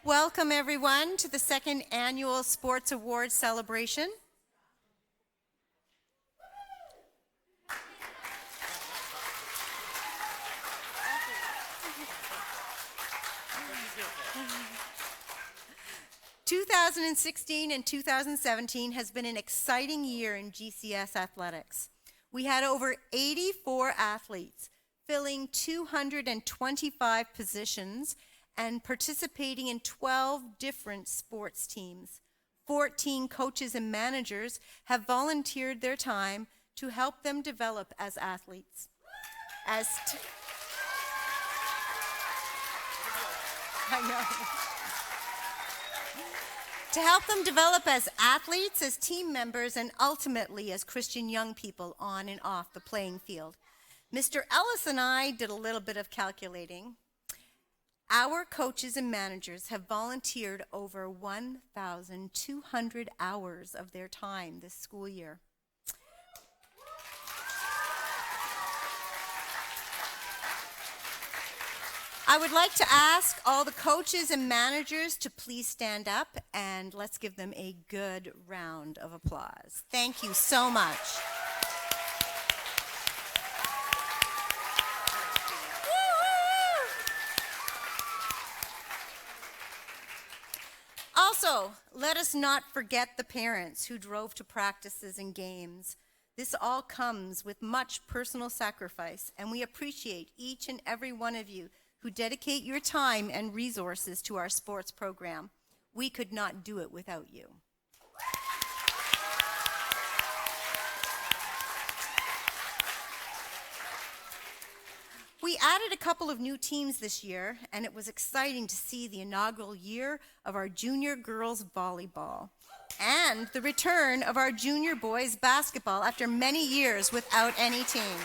Welcome everyone to the second annual Sports Awards celebration. "2016 and 2017 has been an exciting year in GCS athletics. We had over 84 athletes, filling 225 positions and participating in 12 different sports teams. 14 coaches and managers have volunteered their time to help them develop as athletes. To help them develop as athletes, as team members, and ultimately as Christian young people on and off the playing field. Mr. Ellis and I did a little bit of calculating. Our coaches and managers have volunteered over 1,200 hours of their time this school year. I would like to ask all the coaches and managers to please stand up, and let's give them a good round of applause. Thank you so much. Also, let us not forget the parents who drove to practices and games. This all comes with much personal sacrifice, and we appreciate each and every one of you who dedicate your time and resources to our sports program. We could not do it without you. We added a couple of new teams this year, and it was exciting to see the inaugural year of our junior girls volleyball and the return of our junior boys basketball after many years without any team.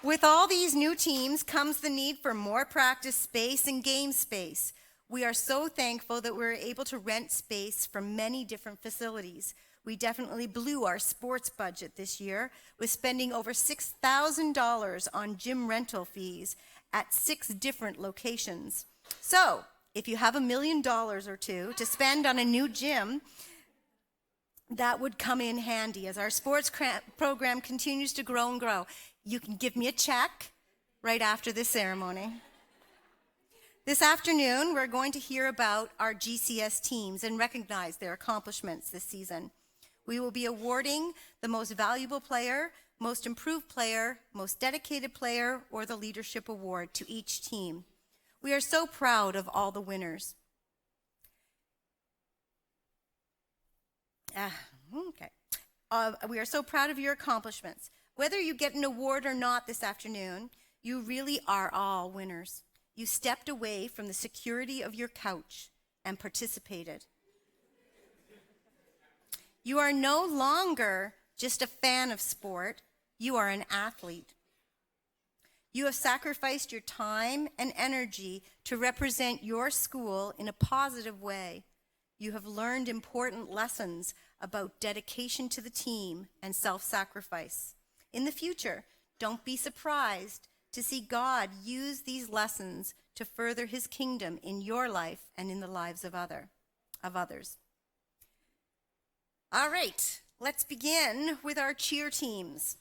With all these new teams comes the need for more practice space and game space. We are so thankful that we're able to rent space from many different facilities. We definitely blew our sports budget this year with spending over $6,000 on gym rental fees at 6 different locations. So, if you have $1 million or two to spend on a new gym, that would come in handy as our sports program continues to grow and grow. You can give me a check right after this ceremony. This afternoon, we're going to hear about our GCS teams and recognize their accomplishments this season. We will be awarding the most valuable player, most improved player, most dedicated player, or the leadership award to each team. We are so proud of all the winners. We are so proud of your accomplishments. Whether you get an award or not this afternoon, you really are all winners. You stepped away from the security of your couch and participated. You are no longer just a fan of sport, you are an athlete. You have sacrificed your time and energy to represent your school in a positive way. You have learned important lessons about dedication to the team and self-sacrifice. In the future, don't be surprised to see God use these lessons to further his kingdom in your life and in the lives of others. All right, let's begin with our cheer teams.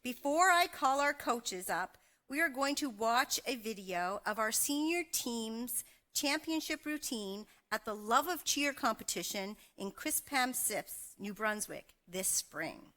Before I call our coaches up, we are going to watch a video of our senior team's championship routine at the Love of Cheer competition in Crispam-Sips, New Brunswick, this spring.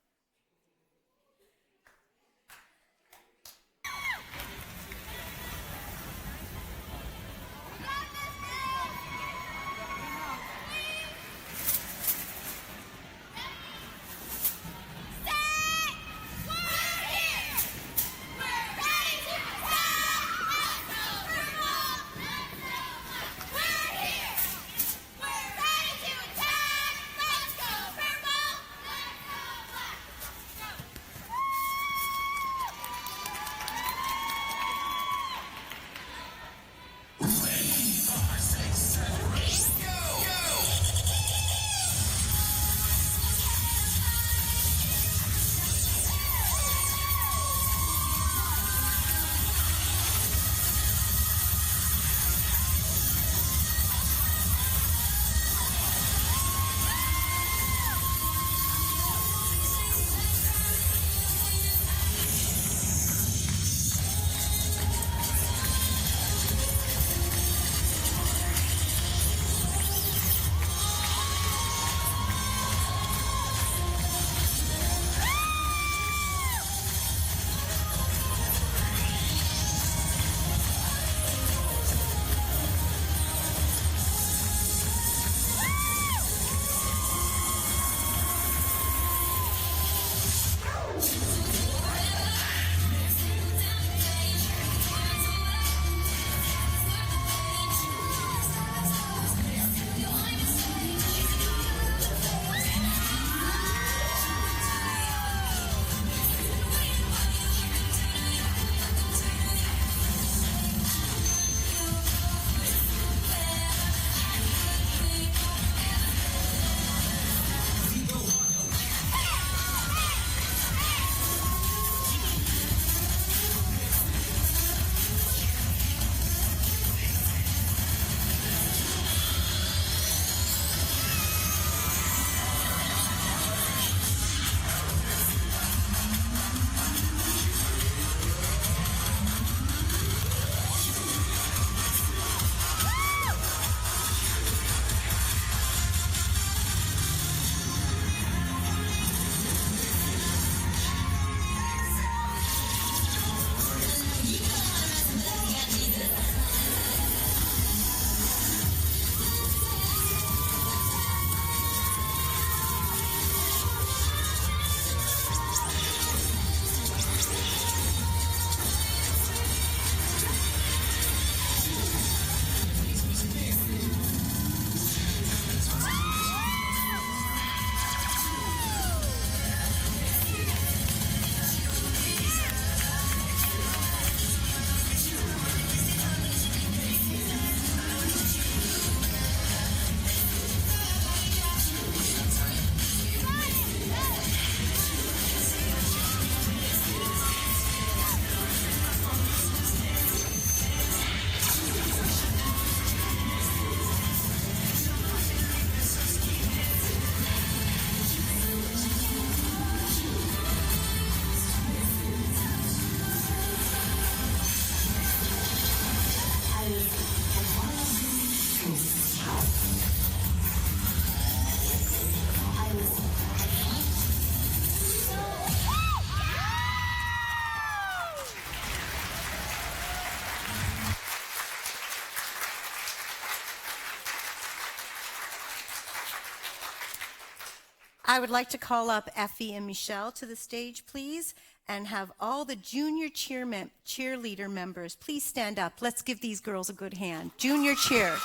I would like to call up Effie and Michelle to the stage, please, and have all the junior cheerleader members please stand up. Let's give these girls a good hand. Junior cheer.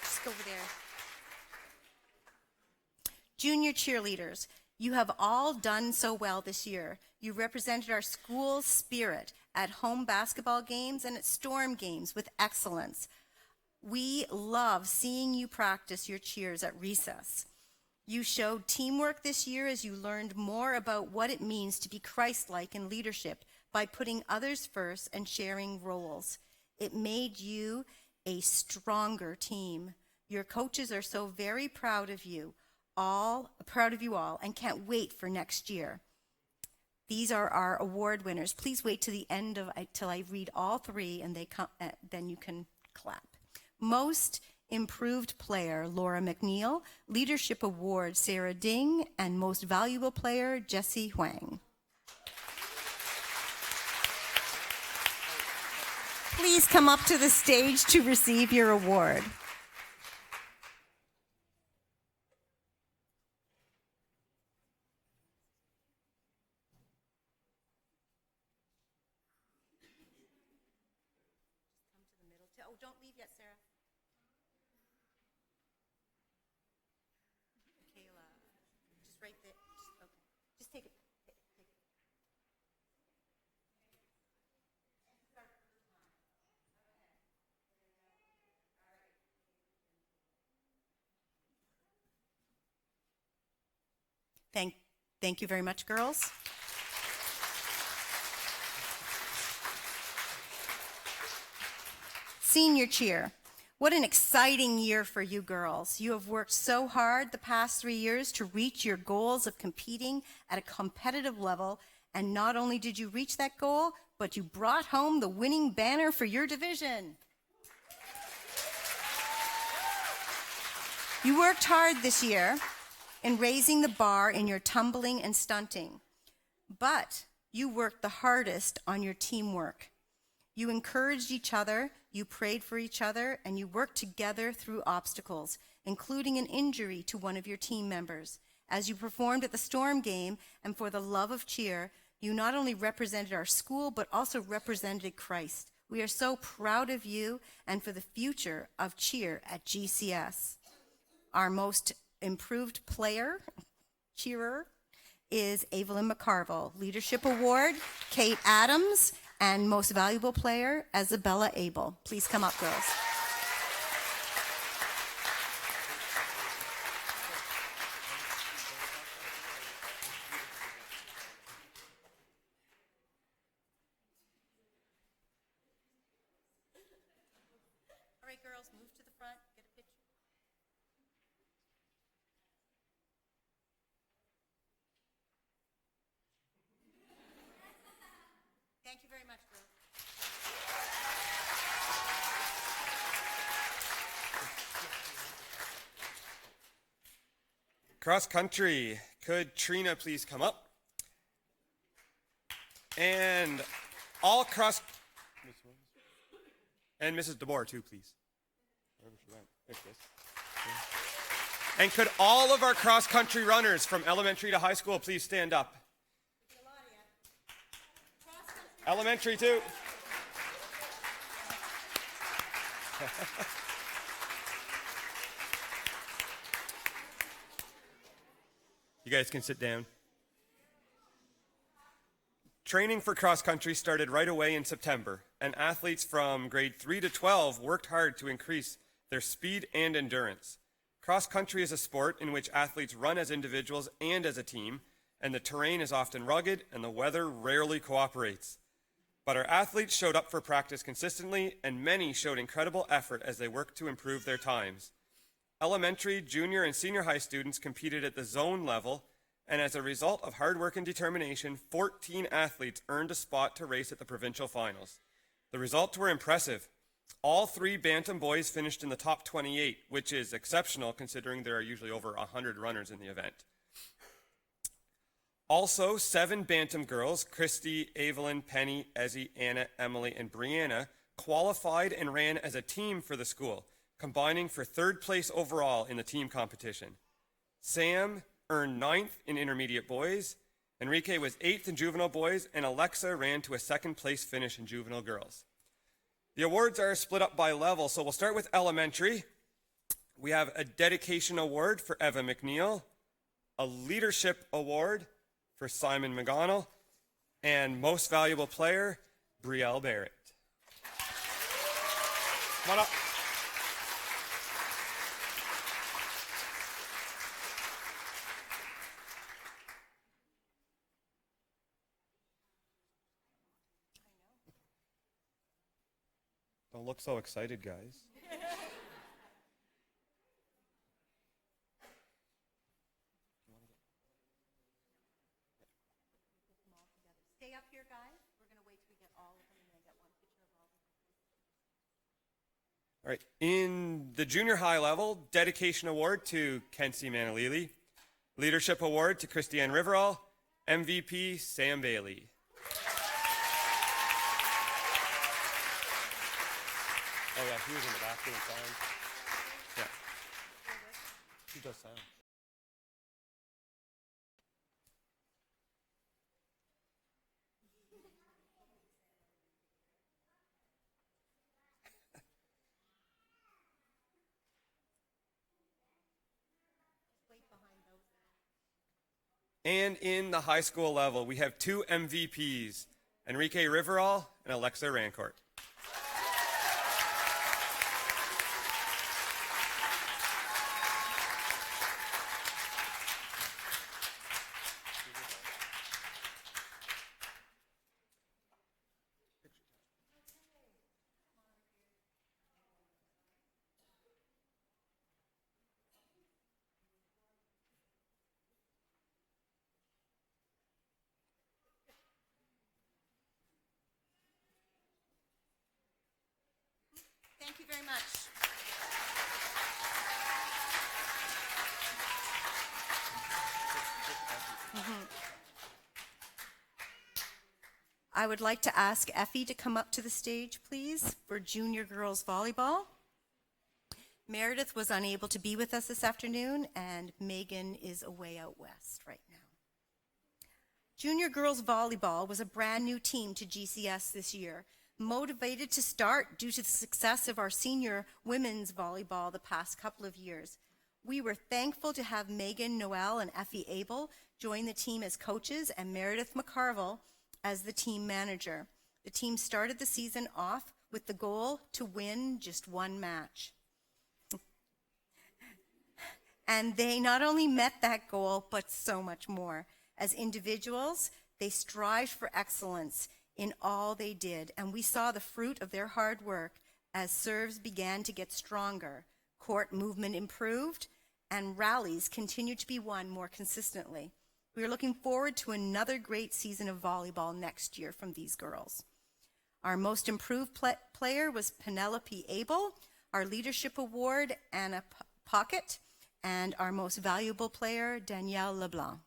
Just go over there. Junior cheerleaders, you have all done so well this year. You represented our school's spirit at home basketball games and at storm games with excellence. We love seeing you practice your cheers at recess. You showed teamwork this year as you learned more about what it means to be Christ-like in leadership by putting others first and sharing roles. It made you a stronger team. Your coaches are so very proud of you all, and can't wait for next year. These are our award winners. Please wait to the end till I read all three, and then you can clap. Most Improved Player, Laura McNeil. Leadership Award, Sarah Ding. And Most Valuable Player, Jessie Huang. Please come up to the stage to receive your award. Oh, don't leave yet, Sarah. Kayla, just right there. Okay. Just take it. Thank you very much, girls. Senior cheer. What an exciting year for you girls. You have worked so hard the past 3 years to reach your goals of competing at a competitive level, and not only did you reach that goal, but you brought home the winning banner for your division. You worked hard this year in raising the bar in your tumbling and stunting, but you worked the hardest on your teamwork. You encouraged each other, you prayed for each other, and you worked together through obstacles, including an injury to one of your team members. As you performed at the Storm game and for the love of cheer, you not only represented our school, but also represented Christ. We are so proud of you and for the future of cheer at GCS. Our most improved cheerer, is Evelyn McCarville. Leadership Award, Kate Adams, and Most Valuable Player, Isabella Abel. Please come up, girls. All right, girls, move to the front, get a picture. Thank you very much, girls. Cross country, could Trina please come up? And all cross, and Mrs. DeBoer too, please. Wherever she went. There she is. And could all of our cross country runners from elementary to high school please stand up? Elementary too. You guys can sit down. Training for cross country started right away in September, and athletes from grade 3 to 12 worked hard to increase their speed and endurance. Cross country is a sport in which athletes run as individuals and as a team, and the terrain is often rugged and the weather rarely cooperates. But our athletes showed up for practice consistently, and many showed incredible effort as they worked to improve their times. Elementary, junior, and senior high students competed at the zone level, and as a result of hard work and determination, 14 athletes earned a spot to race at the provincial finals. The results were impressive. All 3 Bantam boys finished in the top 28, which is exceptional considering there are usually over 100 runners in the event. Also, 7 Bantam girls, Christy, Evelyn, Penny, Ezzy, Anna, Emily, and Brianna, qualified and ran as a team for the school, combining for third place overall in the team competition. Sam earned 9th in intermediate boys, Enrique was 8th in juvenile boys, and Alexa ran to a second place finish in juvenile girls. The awards are split up by level, so we'll start with elementary. We have a dedication award for Eva McNeil, a leadership award for Simon McGonnell, and most valuable player, Brielle Barrett. Come on up. Don't look so excited, guys. Stay up here, guys. We're going to wait till we get all of them and then get one picture of all of them. All right, in the junior high level, dedication award to Kenzie Manalili, leadership award to Christiane Riverall, MVP Sam Bailey. Oh yeah, he was in the back doing sound. Yeah, he does sound. And in the high school level, we have 2 MVPs, Enrique Riverall and Alexa Rancourt. Thank you very much. I would like to ask Effie to come up to the stage, please, for junior girls volleyball. Meredith was unable to be with us this afternoon, and Megan is away out west right now. Junior girls volleyball was a brand new team to GCS this year, motivated to start due to the success of our senior women's volleyball the past couple of years. We were thankful to have Megan Noel and Effie Abel join the team as coaches and Meredith McCarville as the team manager. The team started the season off with the goal to win just one match. And they not only met that goal, but so much more. As individuals, they strived for excellence in all they did, and we saw the fruit of their hard work as serves began to get stronger, court movement improved, and rallies continued to be won more consistently. We are looking forward to another great season of volleyball next year from these girls. Our most improved player was Penelope Abel, our leadership award, Anna Pocket, and our most valuable player, Danielle LeBlanc.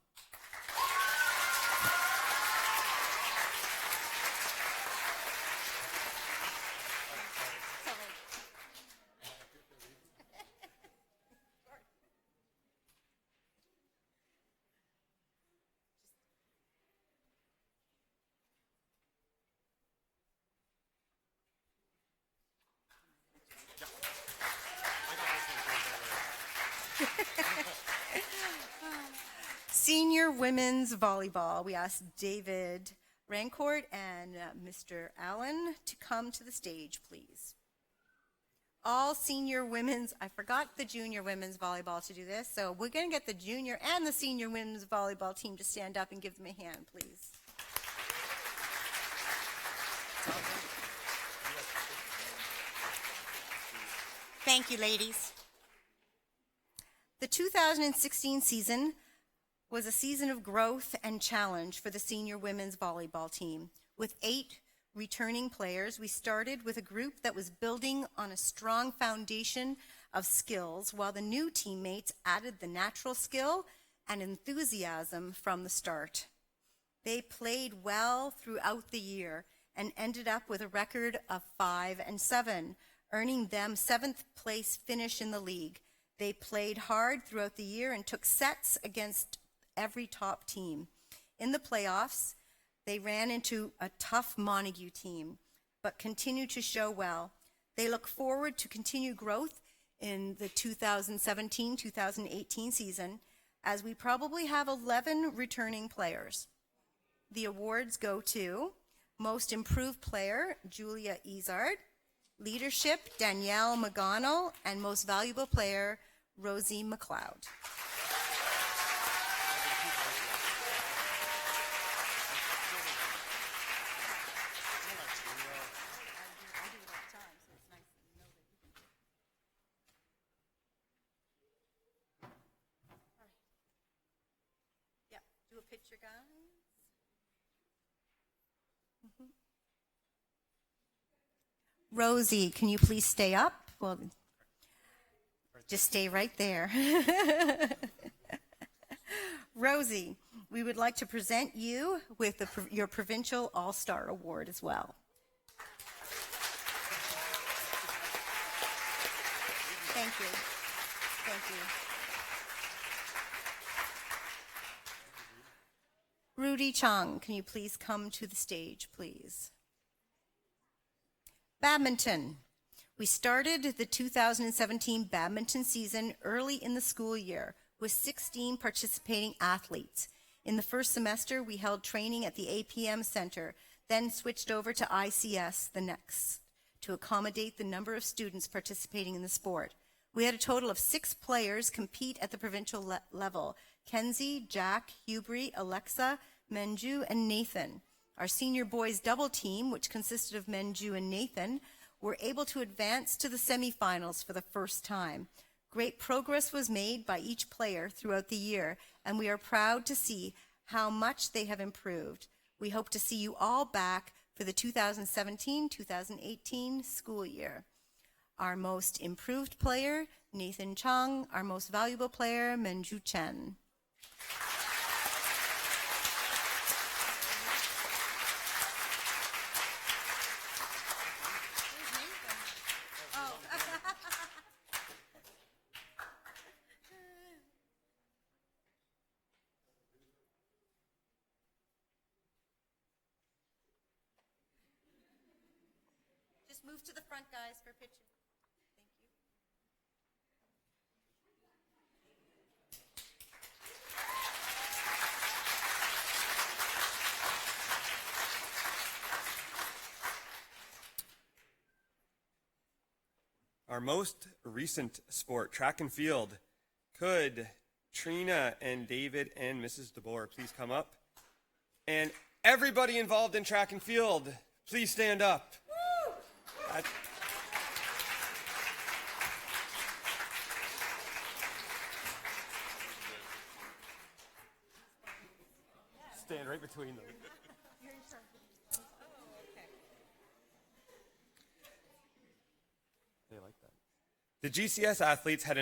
Senior women's volleyball. We asked David Rancourt and Mr. Allen to come to the stage, please. All senior women's, I forgot the junior women's volleyball to do this, so we're going to get the junior and the senior women's volleyball team to stand up and give them a hand, please. Thank you, ladies. The 2016 season was a season of growth and challenge for the senior women's volleyball team. With 8 returning players, we started with a group that was building on a strong foundation of skills, while the new teammates added the natural skill and enthusiasm from the start. They played well throughout the year and ended up with a record of 5-7, earning them 7th place finish in the league. They played hard throughout the year and took sets against every top team. In the playoffs, they ran into a tough Montague team, but continued to show well. They look forward to continued growth in the 2017-2018 season, as we probably have 11 returning players. The awards go to Most Improved Player, Julia Izard, Leadership, Danielle Magano, and Most Valuable Player, Rosie McLeod. Yep, do a picture, guys. Rosie, can you please stay up? Well, just stay right there. Rosie, we would like to present you with your Provincial All-Star Award as well. Thank you. Thank you. Rudy Chung, can you please come to the stage, please? Badminton. We started the 2017 badminton season early in the school year with 16 participating athletes. In the first semester, we held training at the APM Center, then switched over to ICS the next to accommodate the number of students participating in the sport. We had a total of 6 players compete at the provincial level: Kenzie, Jack, Hubry, Alexa, Menju, and Nathan. Our senior boys double team, which consisted of Menju and Nathan, were able to advance to the semifinals for the first time. Great progress was made by each player throughout the year, and we are proud to see how much they have improved. We hope to see you all back for the 2017-2018 school year. Our most improved player, Nathan Chung. Our most valuable player, Menju Chen. Just move to the front, guys, for a picture. Thank you. Our most recent sport, track and field. Could Trina and David and Mrs. DeBoer please come up? And everybody involved in track and field, please stand up. Stand right between them. They like that. The GCS athletes had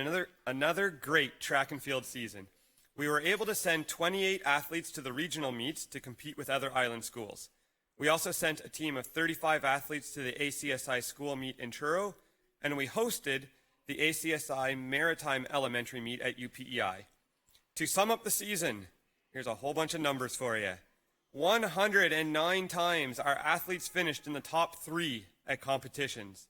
another great track and field season. We were able to send 28 athletes to the regional meets to compete with other island schools. We also sent a team of 35 athletes to the ACSI school meet in Truro, and we hosted the ACSI Maritime Elementary meet at UPEI. To sum up the season, here's a whole bunch of numbers for you. 109 times our athletes finished in the top 3 at competitions.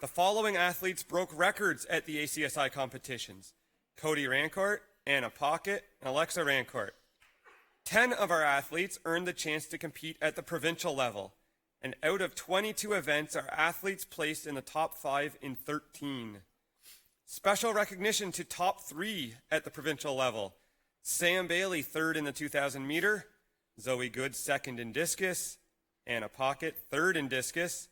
The following athletes broke records at the ACSI competitions: Cody Rancourt, Anna Pocket, and Alexa Rancourt. 10 of our athletes earned the chance to compete at the provincial level, and out of 22 events, our athletes placed in the top 5 in 13. Special recognition to top 3 at the provincial level: Sam Bailey, 3rd in the 2,000 meter, Zoe Good, 2nd in discus, Anna Pocket, 3rd in discus,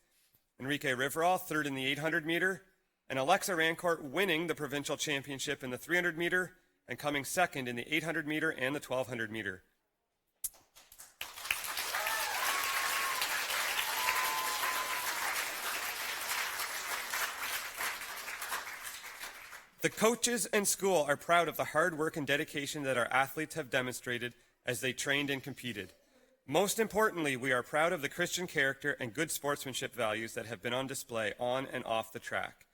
Enrique Riverall, 3rd in the 800 meter, and Alexa Rancourt winning the provincial championship in the 300 meter and coming 2nd in the 800 meter and the 1200 meter. The coaches and school are proud of the hard work and dedication that our athletes have demonstrated as they trained and competed. Most importantly, we are proud of the Christian character and good sportsmanship values that have been on display on and off the track.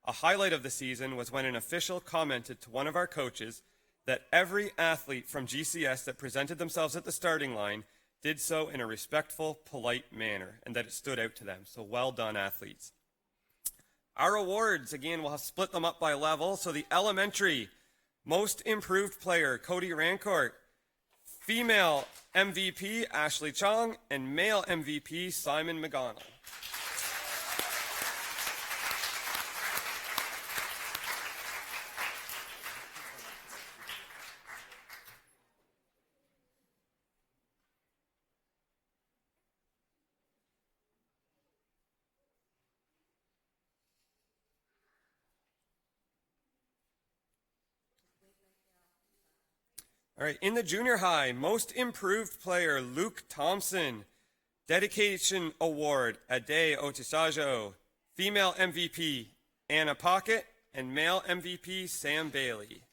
A highlight of the season was when an official commented to one of our coaches that every athlete from GCS that presented themselves at the starting line did so in a respectful, polite manner, and that it stood out to them. So well done, athletes. Our awards, again, we'll split them up by level. So the elementary, most improved player, Cody Rancourt. Female MVP, Ashley Chong, and male MVP, Simon McGonnell. All right, in the junior high, most improved player, Luke Thompson. Dedication Award, Ade Otisajo. Female MVP, Anna Pocket. And male MVP, Sam Bailey.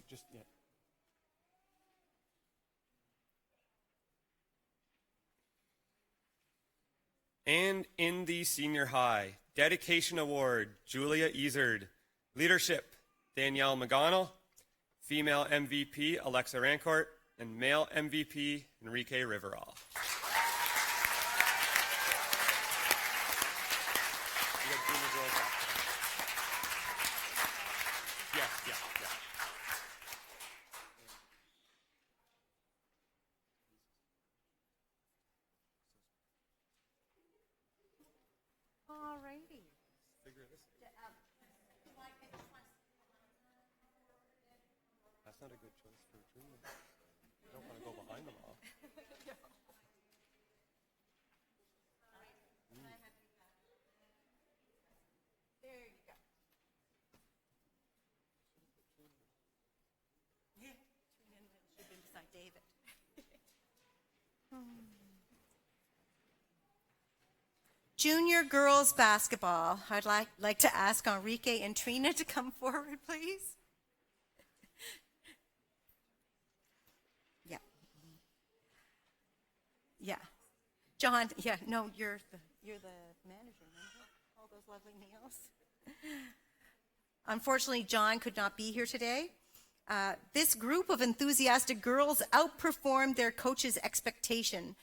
Just, yeah. And in the senior high, Dedication Award, Julia Ezard. Leadership, Danielle McGonnell. Female MVP, Alexa Rancourt. And male MVP, Enrique Riverall. Alrighty. That's not a good choice for a junior. You don't want to go behind them all. There you go. Yeah, Trina should have been beside David. Junior girls basketball. I'd like to ask Enrique and Trina to come forward, please. Yeah. Yeah. John, yeah, no, you're the manager, remember? All those lovely nails. Unfortunately, John could not be here today. This group of enthusiastic girls outperformed their coach's expectations,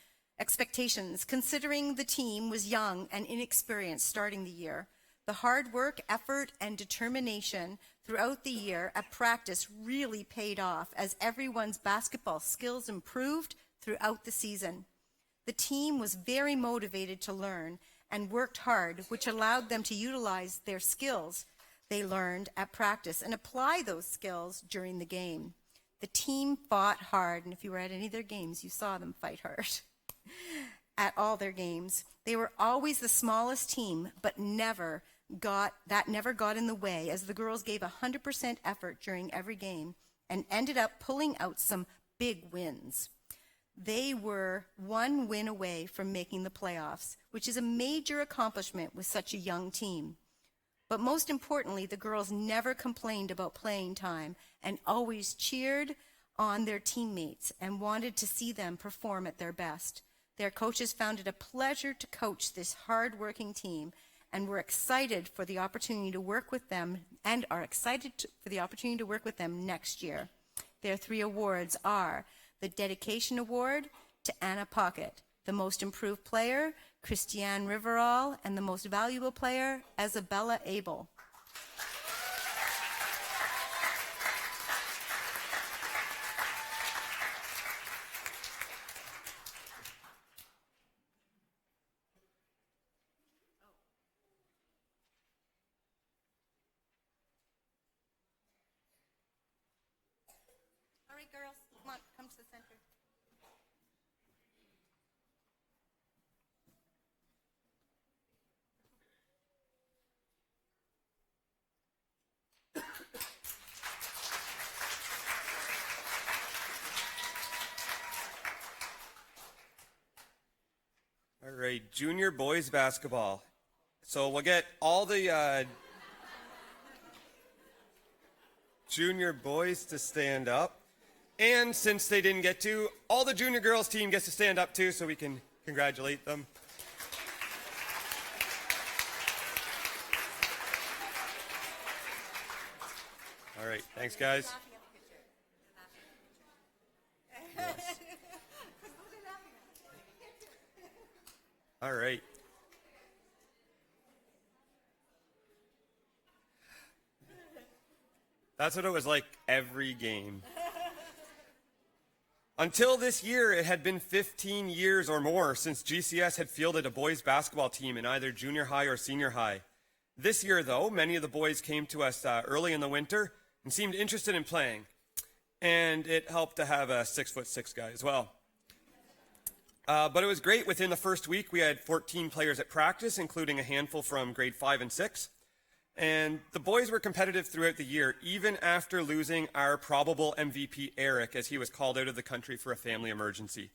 considering the team was young and inexperienced starting the year. The hard work, effort, and determination throughout the year at practice really paid off as everyone's basketball skills improved throughout the season. The team was very motivated to learn and worked hard, which allowed them to utilize their skills they learned at practice and apply those skills during the game. The team fought hard, and if you were at any of their games, you saw them fight hard. At all their games, they were always the smallest team, but never got in the way, as the girls gave 100% effort during every game and ended up pulling out some big wins. They were one win away from making the playoffs, which is a major accomplishment with such a young team. But most importantly, the girls never complained about playing time and always cheered on their teammates and wanted to see them perform at their best. Their coaches found it a pleasure to coach this hard-working team and were excited for the opportunity to work with them next year. Their 3 awards are the Dedication Award to Anna Pocket, the Most Improved Player, Christiane Riverall, and the Most Valuable Player, Isabella Abel. All right, girls, come on, come to the center. right, junior boys basketball. So we'll get all the junior boys to stand up. And since they didn't get to, all the junior girls team gets to stand up too so we can congratulate them. All right, thanks guys. Yes. All right. That's what it was like every game. Until this year, it had been 15 years or more since GCS had fielded a boys basketball team in either junior high or senior high. This year, though, many of the boys came to us early in the winter and seemed interested in playing. And it helped to have a 6'6" guy as well. But it was great. Within the first week, we had 14 players at practice, including a handful from grade 5 and 6. And the boys were competitive throughout the year, even after losing our probable MVP, Eric, as he was called out of the country for a family emergency.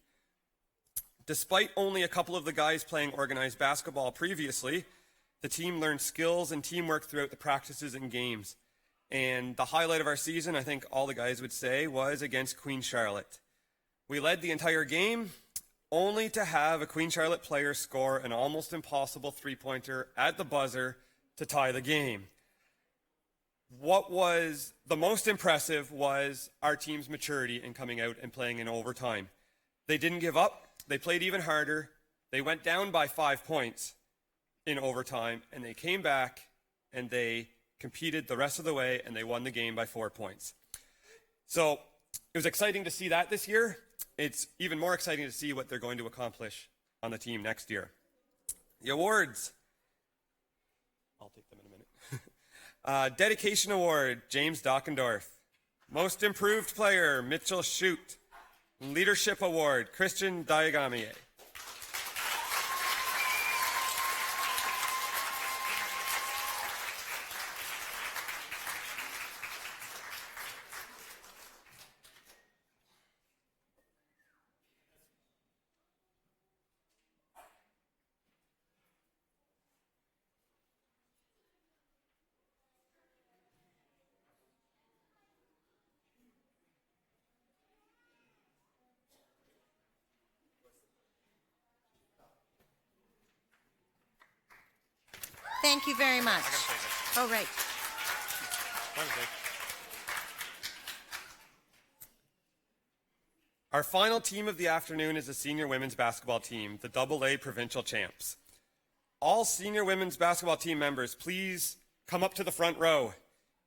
Despite only a couple of the guys playing organized basketball previously, the team learned skills and teamwork throughout the practices and games. And the highlight of our season, I think all the guys would say, was against Queen Charlotte. We led the entire game, only to have a Queen Charlotte player score an almost impossible three-pointer at the buzzer to tie the game. What was the most impressive was our team's maturity in coming out and playing in overtime. They didn't give up. They played even harder. They went down by 5 points in overtime, and they came back and they competed the rest of the way, and they won the game by 4 points. So it was exciting to see that this year. It's even more exciting to see what they're going to accomplish on the team next year. The awards. I'll take them in a minute. Dedication Award, James Dockendorf. Most Improved Player, Mitchell Shute. Leadership Award, Christian Diagamier. Thank you very much. Oh, right. Our final team of the afternoon is the senior women's basketball team, the AA provincial champs. All senior women's basketball team members, please come up to the front row,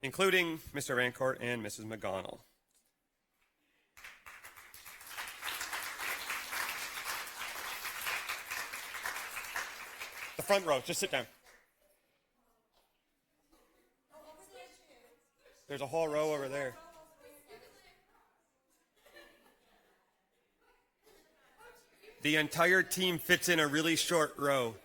including Mr. Rancourt and Mrs. McGonnell. The front row, just sit down. There's a whole row over there. The entire team fits in a really short row.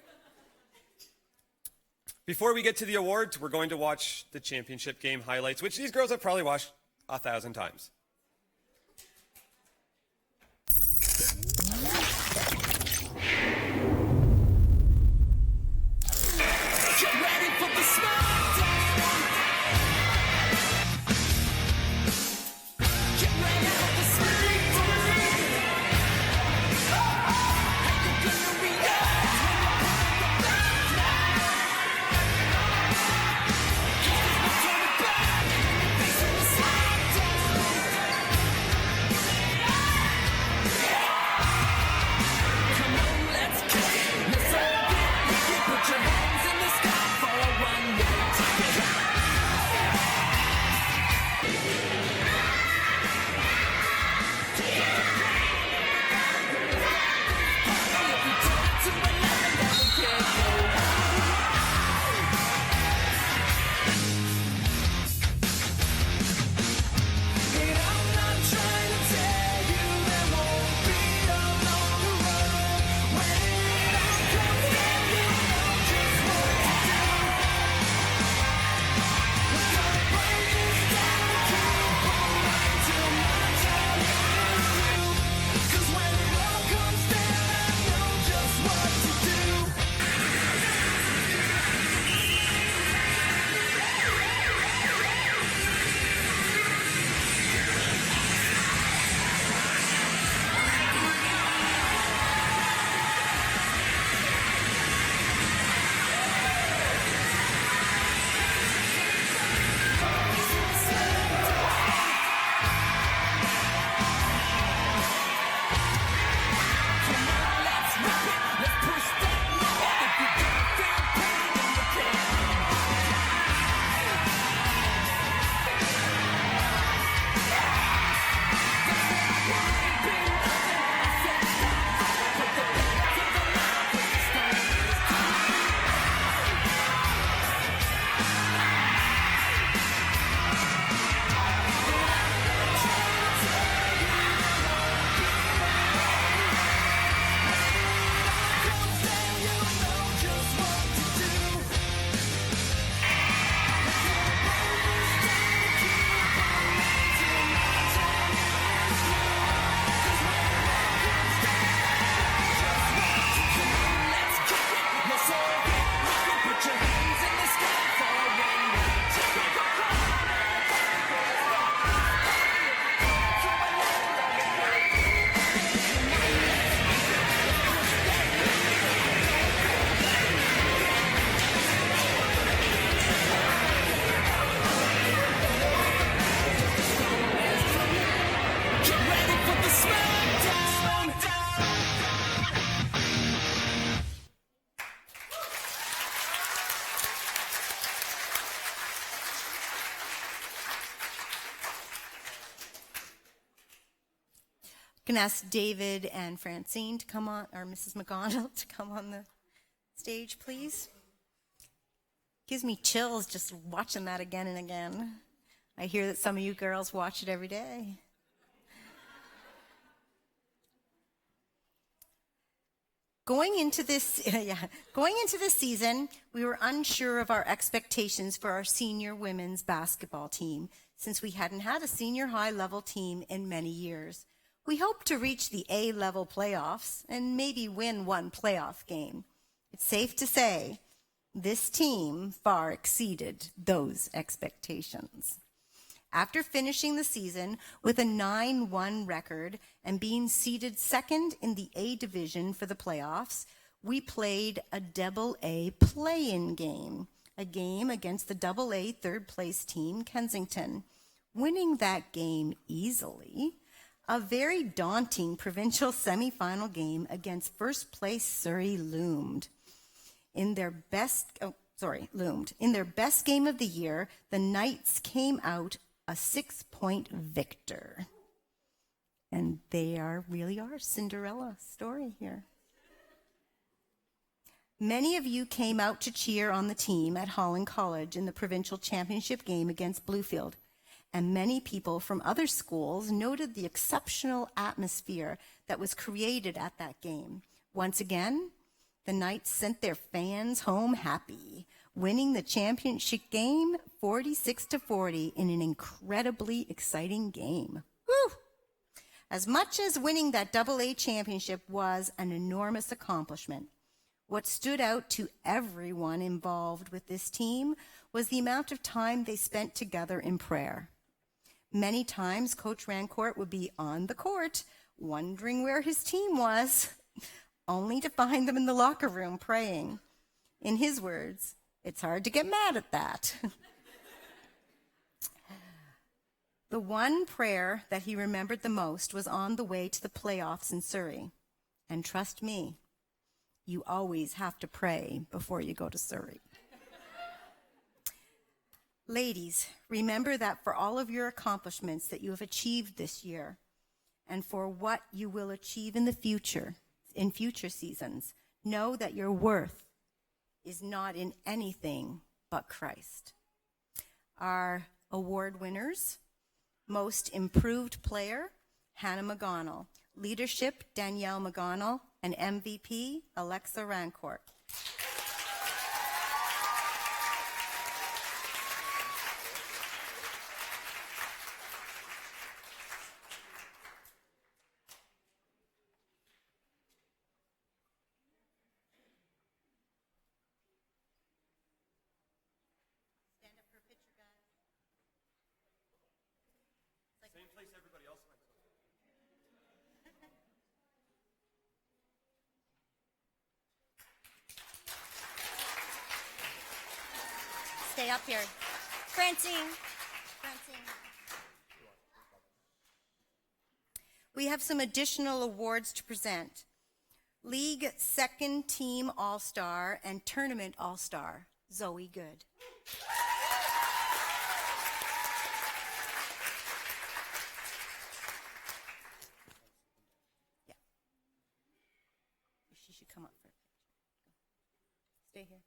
Before we get to the awards, we're going to watch the championship game highlights, which these girls have probably watched 1,000 times. going to ask David and Francine to come on, or Mrs. McGonigal to come on the stage, please. Gives me chills just watching that again and again. I hear that some of you girls watch it every day. Going into this season, we were unsure of our expectations for our senior women's basketball team, since we hadn't had a senior high-level team in many years. We hoped to reach the A-level playoffs and maybe win one playoff game. It's safe to say this team far exceeded those expectations. After finishing the season with a 9-1 record and being seeded second in the A division for the playoffs, we played a double-A play-in game, a game against the double-A third-place team, Kensington. Winning that game easily, a very daunting provincial semifinal game against first-place Surrey loomed. In their best game of the year, the Knights came out a 6-point victor. And they really are Cinderella story here. Many of you came out to cheer on the team at Holland College in the provincial championship game against Bluefield. And many people from other schools noted the exceptional atmosphere that was created at that game. Once again, the Knights sent their fans home happy, winning the championship game 46-40 in an incredibly exciting game. Woo! As much as winning that double-A championship was an enormous accomplishment, what stood out to everyone involved with this team was the amount of time they spent together in prayer. Many times, Coach Rancourt would be on the court, wondering where his team was, only to find them in the locker room praying. In his words, it's hard to get mad at that. The one prayer that he remembered the most was on the way to the playoffs in Surrey. And trust me, you always have to pray before you go to Surrey. Ladies, remember that for all of your accomplishments that you have achieved this year, and for what you will achieve in future seasons, know that your worth is not in anything but Christ. Our award winners: Most Improved Player, Hannah McGonigal; Leadership, Danielle McGonigal; and MVP, Alexa Rancourt. Same place everybody else went to. Stay up here. Francine. We have some additional awards to present. League Second Team All-Star and Tournament All-Star, Zoe Good. She should come up for a picture. Stay here.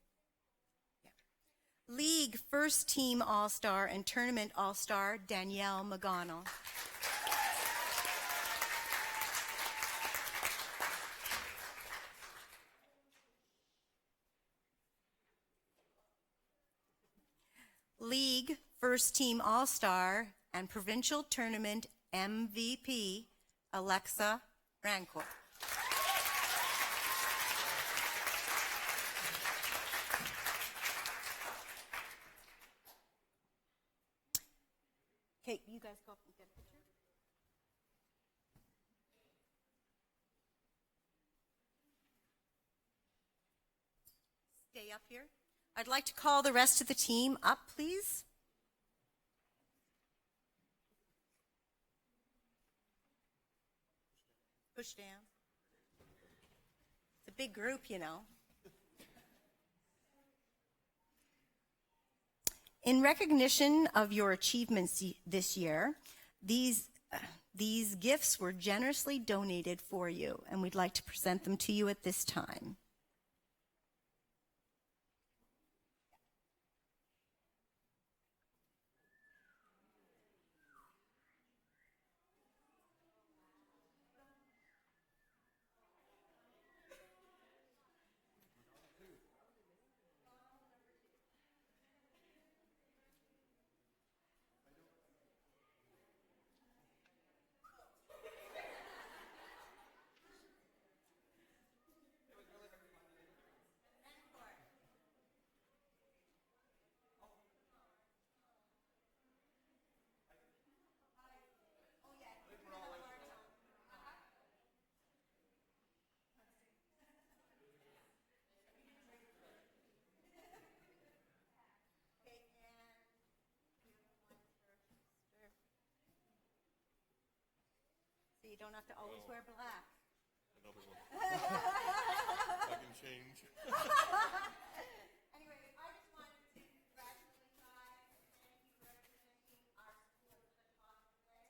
Yeah. League First Team All-Star and Tournament All-Star, Danielle McGonigal. League First Team All-Star and Provincial Tournament MVP, Alexa Rancourt. Okay, you guys go up and get a picture. Stay up here. I'd like to call the rest of the team up, please. Push down. It's a big group, you know. In recognition of your achievements this year, these These gifts were generously donated for you, and we'd like to present them to you at this time. So you don't have to always wear black. Another one. I can change. Anyway, I just wanted to congratulate you guys and thank you for representing our school at the top today.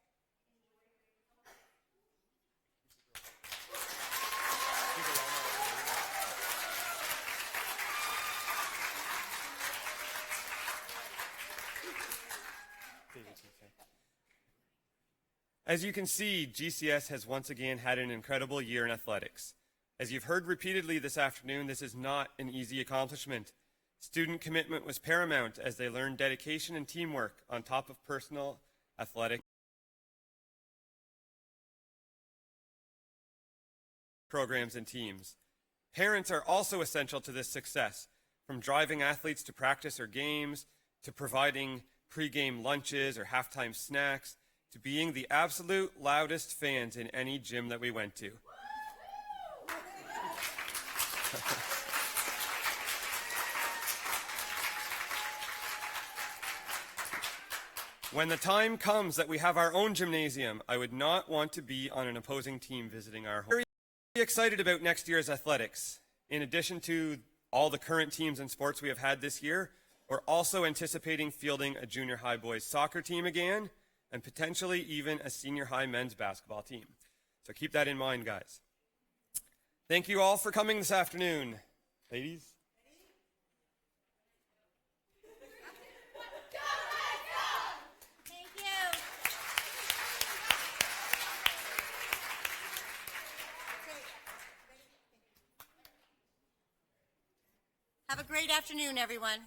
As you can see, GCS has once again had an incredible year in athletics. As you've heard repeatedly this afternoon, this is not an easy accomplishment. Student commitment was paramount as they learned dedication and teamwork on top of personal athletic programs and teams. Parents are also essential to this success, from driving athletes to practice or games, to providing pre-game lunches or halftime snacks, to being the absolute loudest fans in any gym that we went to. When the time comes that we have our own gymnasium, I would not want to be on an opposing team visiting our home. Very excited about next year's athletics. In addition to all the current teams and sports we have had this year, we're also anticipating fielding a junior high boys soccer team again, and potentially even a senior high men's basketball team. So keep that in mind, guys. Thank you all for coming this afternoon. Ladies? Thank you. Have a great afternoon, everyone.